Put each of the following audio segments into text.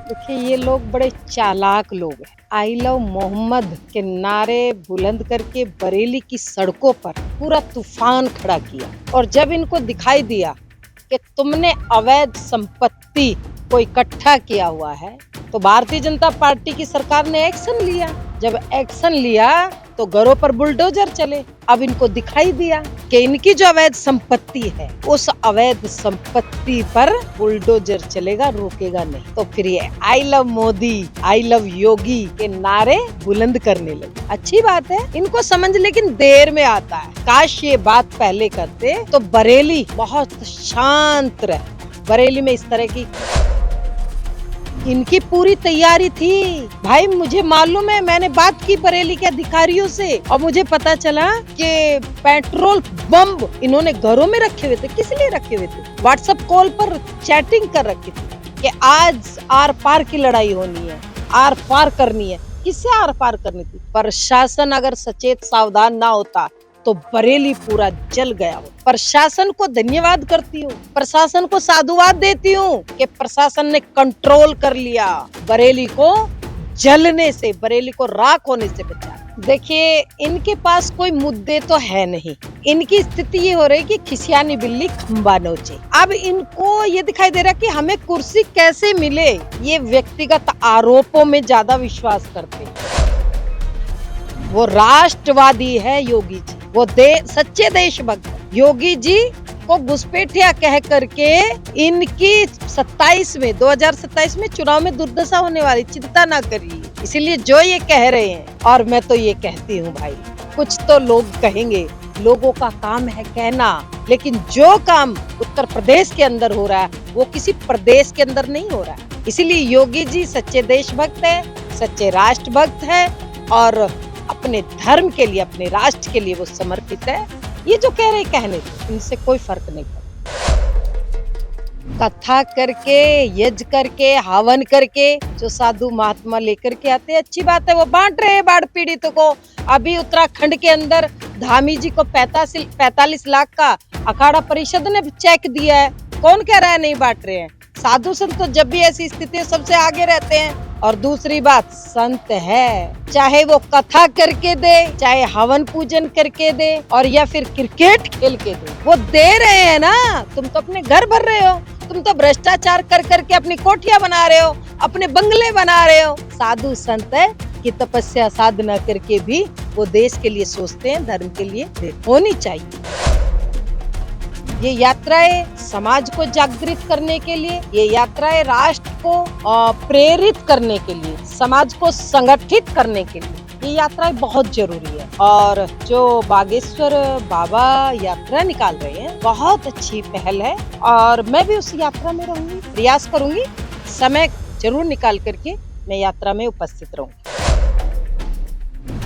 देखिए ये लोग बड़े चालाक लोग हैं। आई लव मोहम्मद के नारे बुलंद करके बरेली की सड़कों पर पूरा तूफान खड़ा किया। और जब इनको दिखाई दिया कि तुमने अवैध संपत्ति को इकट्ठा किया हुआ है तो भारतीय जनता पार्टी की सरकार ने एक्शन लिया। जब एक्शन लिया तो घरों पर बुलडोजर चले। अब इनको दिखाई दिया कि इनकी जो अवैध संपत्ति है उस अवैध संपत्ति पर बुलडोजर चलेगा, रुकेगा नहीं। तो फिर ये I love Modi, I love Yogi के नारे बुलंद करने लगे। अच्छी बात है, इनको समझ लेकिन देर में आता है। काश ये बात पहले करते तो बरेली बहुत शांत रहे। बरेली में इस तरह की इनकी पूरी तैयारी थी भाई। मुझे मालूम है, मैंने बात की बरेली के अधिकारियों से और मुझे पता चला कि पेट्रोल बम इन्होंने घरों में रखे हुए थे। किस लिए रखे हुए थे? व्हाट्सएप कॉल पर चैटिंग कर रखी थी कि आज आर पार की लड़ाई होनी है, आर पार करनी है। किससे आर पार करनी थी? प्रशासन अगर सचेत सावधान ना होता तो बरेली पूरा जल गया हो। प्रशासन को धन्यवाद करती हूँ, प्रशासन को साधुवाद देती हूँ कि प्रशासन ने कंट्रोल कर लिया, बरेली को जलने से, बरेली को राख होने से बचा। देखिए इनके पास कोई मुद्दे तो है नहीं। इनकी स्थिति ये हो रही कि खिसियानी बिल्ली खंबा नोचे। अब इनको ये दिखाई दे रहा है कि हमें कुर्सी कैसे मिले। ये व्यक्तिगत आरोपों में ज्यादा विश्वास करते हैं। वो राष्ट्रवादी है योगी जी, वो सच्चे देशभक्त। योगी जी को घुसपैठिया कह करके इनकी 2027 में चुनाव में दुर्दशा होने वाली, चिंता ना करिए। इसीलिए जो ये कह रहे हैं, और मैं तो ये कहती हूँ भाई, कुछ तो लोग कहेंगे, लोगों का काम है कहना, लेकिन जो काम उत्तर प्रदेश के अंदर हो रहा है वो किसी प्रदेश के अंदर नहीं हो रहा है। इसीलिए योगी जी सच्चे देशभक्त है, सच्चे राष्ट्रभक्त है और अपने धर्म के लिए, अपने राष्ट्र के लिए वो समर्पित है। ये जो कह रहे कहने, इनसे कोई फर्क नहीं पड़ता। कथा करके, यज्ञ करके, हवन करके जो साधु महात्मा लेकर के आते हैं, अच्छी बात है, वो बांट रहे हैं बाढ़ पीड़ितों को। अभी उत्तराखंड के अंदर धामी जी को 45 लाख का अखाड़ा परिषद ने चेक दिया है। कौन कह रहा है नहीं बांट रहे हैं? साधु संत तो जब भी ऐसी स्थिति सबसे आगे रहते हैं। और दूसरी बात, संत है, चाहे वो कथा करके दे, चाहे हवन पूजन करके दे, और या फिर क्रिकेट खेल के दे, वो दे रहे हैं ना। तुम तो अपने घर भर रहे हो, तुम तो भ्रष्टाचार कर करके अपनी कोठियां बना रहे हो, अपने बंगले बना रहे हो। साधु संत है कि तपस्या साधना करके भी वो देश के लिए सोचते हैं, धर्म के लिए होनी चाहिए। ये यात्राएं समाज को जागृत करने के लिए, ये यात्राएं राष्ट्र को प्रेरित करने के लिए, समाज को संगठित करने के लिए ये यात्राएं बहुत जरूरी है। और जो बागेश्वर बाबा यात्रा निकाल रहे हैं, बहुत अच्छी पहल है और मैं भी उस यात्रा में रहूंगी, प्रयास करूंगी, समय जरूर निकाल करके मैं यात्रा में उपस्थित रहूंगी।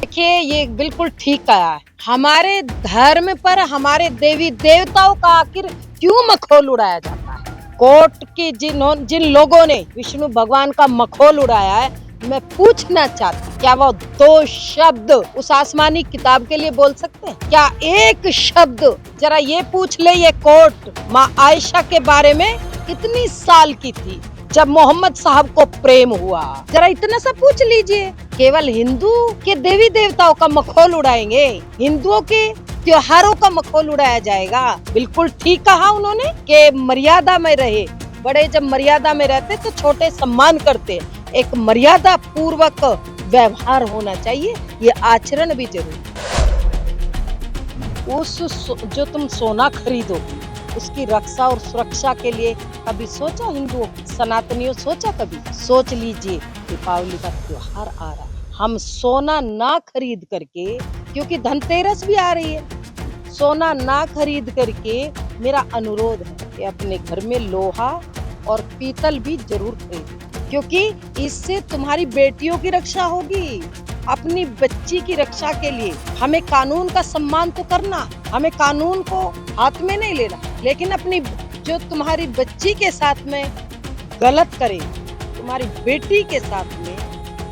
देखिए ये बिल्कुल ठीक कहा है। हमारे धर्म पर, हमारे देवी देवताओं का आखिर क्यों मखौल उड़ाया जाता है? कोर्ट की जिन लोगों ने विष्णु भगवान का मखौल उड़ाया है, मैं पूछना चाहती, क्या वो 2 शब्द उस आसमानी किताब के लिए बोल सकते हैं? क्या एक शब्द? जरा ये पूछ ले, ये कोर्ट माँ आयशा के बारे में कितनी साल की थी जब मोहम्मद साहब को प्रेम हुआ? जरा इतना सा पूछ लीजिए। केवल हिंदू के देवी देवताओं का मखौल उड़ाएंगे, हिंदुओं के त्योहारों का मखौल उड़ाया जाएगा। बिल्कुल ठीक कहा उन्होंने कि मर्यादा में रहे। बड़े जब मर्यादा में रहते तो छोटे सम्मान करते। एक मर्यादा पूर्वक व्यवहार होना चाहिए, ये आचरण भी जरूरी। जो तुम सोना खरीदोगी उसकी रक्षा और सुरक्षा के लिए कभी सोचा? हिंदुओं, सनातनियों सोचा कभी? सोच लीजिए, दीपावली का त्योहार आ रहा है, हम सोना ना खरीद करके, क्योंकि धनतेरस भी आ रही है, सोना ना खरीद करके मेरा अनुरोध है कि अपने घर में लोहा और पीतल भी जरूर खरीदो, क्योंकि इससे तुम्हारी बेटियों की रक्षा होगी। अपनी बच्ची की रक्षा के लिए हमें कानून का सम्मान तो करना, हमें कानून को हाथ में नहीं लेना, लेकिन अपनी जो तुम्हारी बच्ची के साथ में गलत करे, तुम्हारी बेटी के साथ में,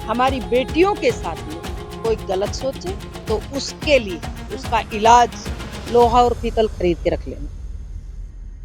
हमारी बेटियों के साथ में कोई गलत सोचे तो उसके लिए उसका इलाज लोहा और पीतल खरीद के रख लेना।